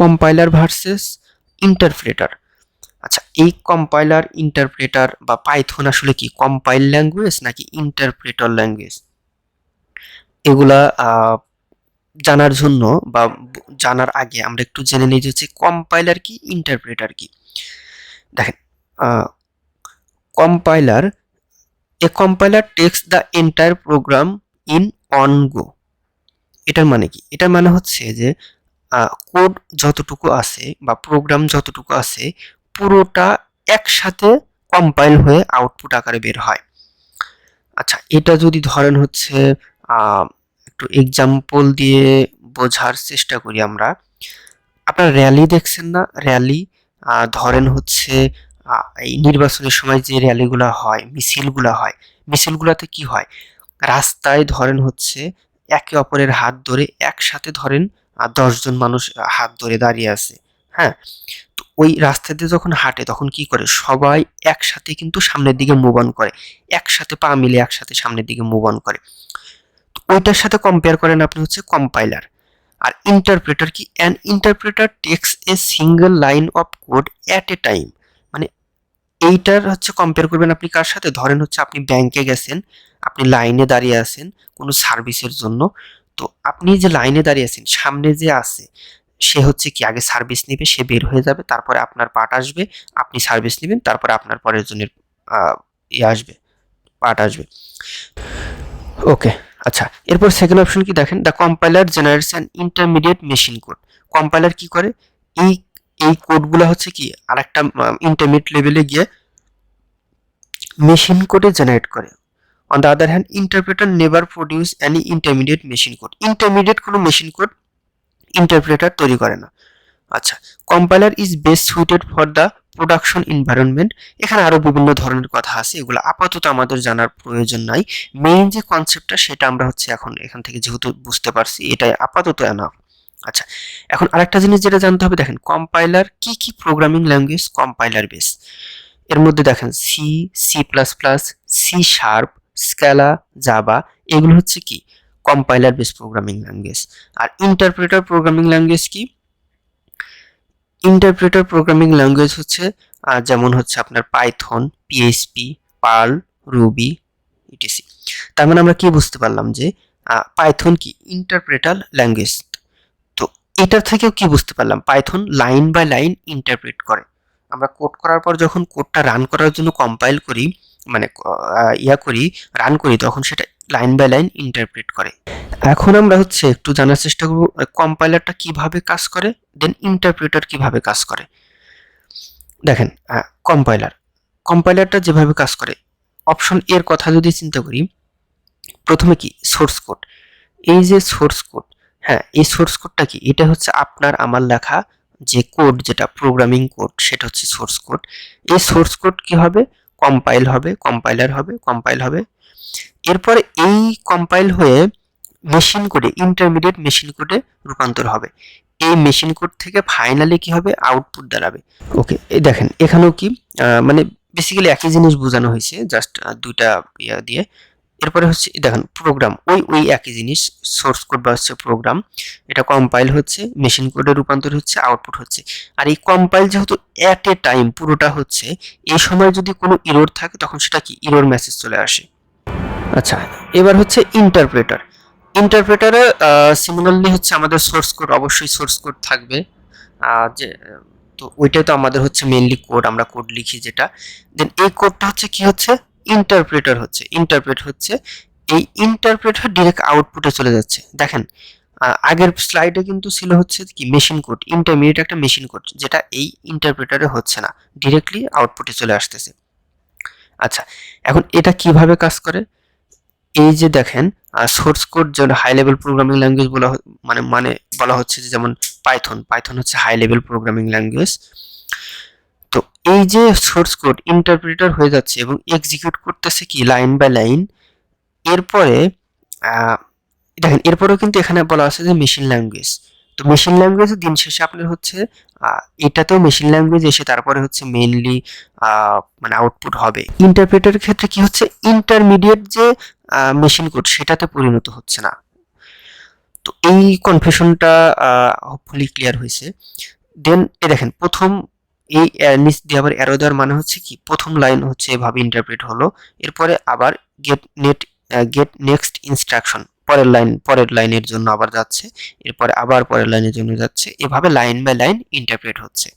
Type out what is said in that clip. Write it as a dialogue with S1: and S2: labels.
S1: Compiler versus interpreter. আচ্ছা, এই compiler interpreter বা পাইথন আসলে কি কম্পাইল ল্যাঙ্গুয়েজ নাকি ইন্টারপ্রেটর ল্যাঙ্গুয়েজ? এগুলা জানার জন্য বা জানার আগে আমরা একটু জেনে নিই যে হচ্ছে কম্পাইলার কি, ইন্টারপ্রেটার কি। দেখেন, compiler, a compiler takes the entire program in on go. এটার মানে কি? এটার মানে হচ্ছে যে কোড যতটুকু আছে বা প্রোগ্রাম যতটুকু আছে পুরোটা একসাথে কম্পাইল হয়ে আউটপুট আকারে বের হয়। আচ্ছা, এটা যদি ধরেন হচ্ছে একটু এক্সাম্পল দিয়ে বোঝার চেষ্টা করি আমরা। আপনারা র্যালি দেখছেন না? র্যালি ধরেন হচ্ছে এই নির্বাচনের সময় যে র্যালিগুলা হয়, মিছিলগুলা হয়, মিছিলগুলাতে কি হয়? রাস্তায় ধরেন হচ্ছে একে অপরের হাত ধরে একসাথে ধরেন ১০ জন মানুষ হাত ধরে দাঁড়িয়ে আছে। হ্যাঁ? তো ওই রাস্তা দিয়ে যখন হাঁটে তখন কি করে? সবাই একসাথে কিন্তু সামনের দিকে মুভ অন করে। একসাথে পা মিলিয়ে একসাথে সামনের দিকে মুভ অন করে। তো ওইটার সাথে কম্পেয়ার করেন আপনি হচ্ছে কম্পাইলার। আর ইন্টারপ্রেটার কি? An interpreter takes a single line of code at a time. মানে এইটার হচ্ছে কম্পেয়ার করবেন আপনি কার সাথে? ধরেন হচ্ছে আপনি ব্যাংকে গেছেন, আপনি লাইনে দাঁড়িয়ে আছেন কোনো সার্ভিসের জন্য। তো আপনি যে লাইনে দাঁড়িয়ে আছেন, সামনে যে আছে সে হচ্ছে কি আগে সার্ভিস নিবে, সে বের হয়ে যাবে, তারপরে আপনার পার্ট আসবে, আপনি সার্ভিস নিবেন, তারপরে আপনার পরের জনের আসবে, পার্ট আসবে। ওকে, আচ্ছা, এরপর সেকেন্ড অপশন কি দেখেন, the compiler generates an intermediate machine code. Compiler কি করে? এই এই কোডগুলো হচ্ছে কি আরেকটা ইন্টারমিডিয়েট লেভেলে গিয়ে মেশিন কোডে জেনারেট করে। On the other hand interpreter never produce any intermediate machine code. Intermediate কোনো মেশিন কোড ইন্টারপ্রেটার তৈরি করে না। আচ্ছা, compiler is best suited for the production environment. এখানে আরো বিভিন্ন ধরনের কথা আছে, এগুলো আপাতত আমাদের জানার প্রয়োজন নাই। মেইন যে কনসেপ্টটা সেটা আমরা হচ্ছে এখন এখান থেকে যেহেতু বুঝতে পারছি, এটাই আপাতত এনাফ। আচ্ছা, এখন আরেকটা জিনিস যেটা জানতে হবে, দেখেন কম্পাইলার কি কি প্রোগ্রামিং ল্যাঙ্গুয়েজ কম্পাইলার বেস। এর মধ্যে দেখেন C, C plus plus, C sharp, Scala, Java, এগুলো হচ্ছে কি কম্পাইলার বেস প্রোগ্রামিং ল্যাঙ্গুয়েজ। আর ইন্টারপ্রেটার প্রোগ্রামিং ল্যাঙ্গুয়েজ কি? ইন্টারপ্রেটার প্রোগ্রামিং ল্যাঙ্গুয়েজ হচ্ছে যেমন হচ্ছে আপনার Python, PHP, Perl, Ruby, etc. তার মানে আমরা কি বুঝতে পারলাম যে পাইথন কি ইন্টারপ্রেটার ল্যাঙ্গুয়েজ। তো এটার থেকেও কি বুঝতে পারলাম, Python line by line interpret করে। আমরা কোড করার পর যখন কোডটা রান করার জন্য কম্পাইল করি, মানে রান করি, তখন সেটা লাইন বাই লাইন ইন্টারপ্রেট করে। এখন আমরা হচ্ছে একটু জানার চেষ্টা করব কম্পাইলারটা কিভাবে কাজ করে, দেন ইন্টারপ্রেটার কিভাবে কাজ করে। দেখেন, কম্পাইলার কম্পাইলারটা যেভাবে কাজ করে, অপশন এর কথা যদি চিন্তা করি, প্রথমে কি সোর্স কোড। এই যে সোর্স কোড, হ্যাঁ, এই সোর্স কোডটা কি? এটা হচ্ছে আপনার আমার লেখা যে কোড, যেটা প্রোগ্রামিং কোড, সেটা হচ্ছে সোর্স কোড। এই সোর্স কোড কি হবে? কম্পাইল হবে, কম্পাইলার হবে, কম্পাইল হবে। এরপরে এই কম্পাইল হয়ে মেশিন কোডে, ইন্টারমিডিয়েট মেশিন কোডে রূপান্তর হবে। এই মেশিন কোড থেকে ফাইনালি কি হবে? আউটপুট দাঁড়াবে। ওকে, এই দেখেন এখানেও কি মানে বেসিক্যালি একই জিনিস বোঝানো হয়েছে, জাস্ট দুইটা ইয়া দিয়ে। এরপরে হচ্ছে দেখেন প্রোগ্রাম, ওই একই জিনিস, সোর্স কোড বা হচ্ছে প্রোগ্রাম, এটা কম্পাইল হচ্ছে, মেশিন কোডে রূপান্তর হচ্ছে, আউটপুট হচ্ছে। আর এই কম্পাইল যেহেতু অ্যাট এ টাইম পুরোটা হচ্ছে, এই সময় যদি কোনো ইরর থাকে তখন সেটা কি ইরর মেসেজ চলে আসে। আচ্ছা, এবার হচ্ছে ইন্টারপ্রেটার। ইন্টারপ্রেটারে সিমিলারলি হচ্ছে আমাদের সোর্স কোড, অবশ্যই সোর্স কোড থাকবে, যে তো ওইটাই তো আমাদের হচ্ছে মেইনলি কোড, আমরা কোড লিখি যেটা। দেন এই কোডটা হচ্ছে কি হচ্ছে? ইন্টারপ্রেটার হচ্ছে, ইন্টারপ্রেট হচ্ছে। এই ইন্টারপ্রেটার ডিরেক্ট আউটপুটে চলে যাচ্ছে। দেখেন আগের স্লাইডে কিন্তু ছিল হচ্ছে কি মেশিন কোড, ইন্টারমিডিয়েট একটা মেশিন কোড, যেটা এই ইন্টারপ্রেটারে হচ্ছে না, ডিরেক্টলি আউটপুটে চলে আসতেছে। আচ্ছা, এখন এটা কিভাবে কাজ করে? এই যে দেখেন সোর্স কোড, যেটা হাই লেভেল প্রোগ্রামিং ল্যাঙ্গুয়েজ বলা মানে বলা হচ্ছে যে যেমন পাইথন হচ্ছে হাই লেভেল প্রোগ্রামিং ল্যাঙ্গুয়েজ। তো এই যে সোর্স কোড ইন্টারপ্রেটার হয়ে যাচ্ছে এবং এক্সিকিউট করতেছে কি লাইন বাই লাইন। এরপরে দেখেন এরপরেও কিন্তু এখানে বলা আছে যে মেশিন ল্যাঙ্গুয়েজ। তো মেশিন ল্যাঙ্গুয়েজ দিন শেষে আপনার হচ্ছে এটাতেও মেশিন ল্যাঙ্গুয়েজ এসে তারপরে হচ্ছে মেইনলি মানে আউটপুট হবে। ইন্টারপ্রেটারের ক্ষেত্রে কি হচ্ছে? ইন্টারমিডিয়েট যে মেশিন কোড সেটাতে পরিণত হচ্ছে না। তো এই কনফিউশনটা হোপফুলি ক্লিয়ার হয়েছে। দেন দেখেন প্রথম এই নিচ দিয়ে আবার অ্যারো দেওয়ার মানে হচ্ছে কি প্রথম লাইন হচ্ছে এভাবে ইন্টারপ্রেট হলো, এরপরে আবার get net get next instruction পরের লাইনের জন্য আবার যাচ্ছে, এরপরে আবার পরের লাইনের জন্য যাচ্ছে, এভাবে লাইন বাই লাইন ইন্টারপ্রেট হচ্ছে।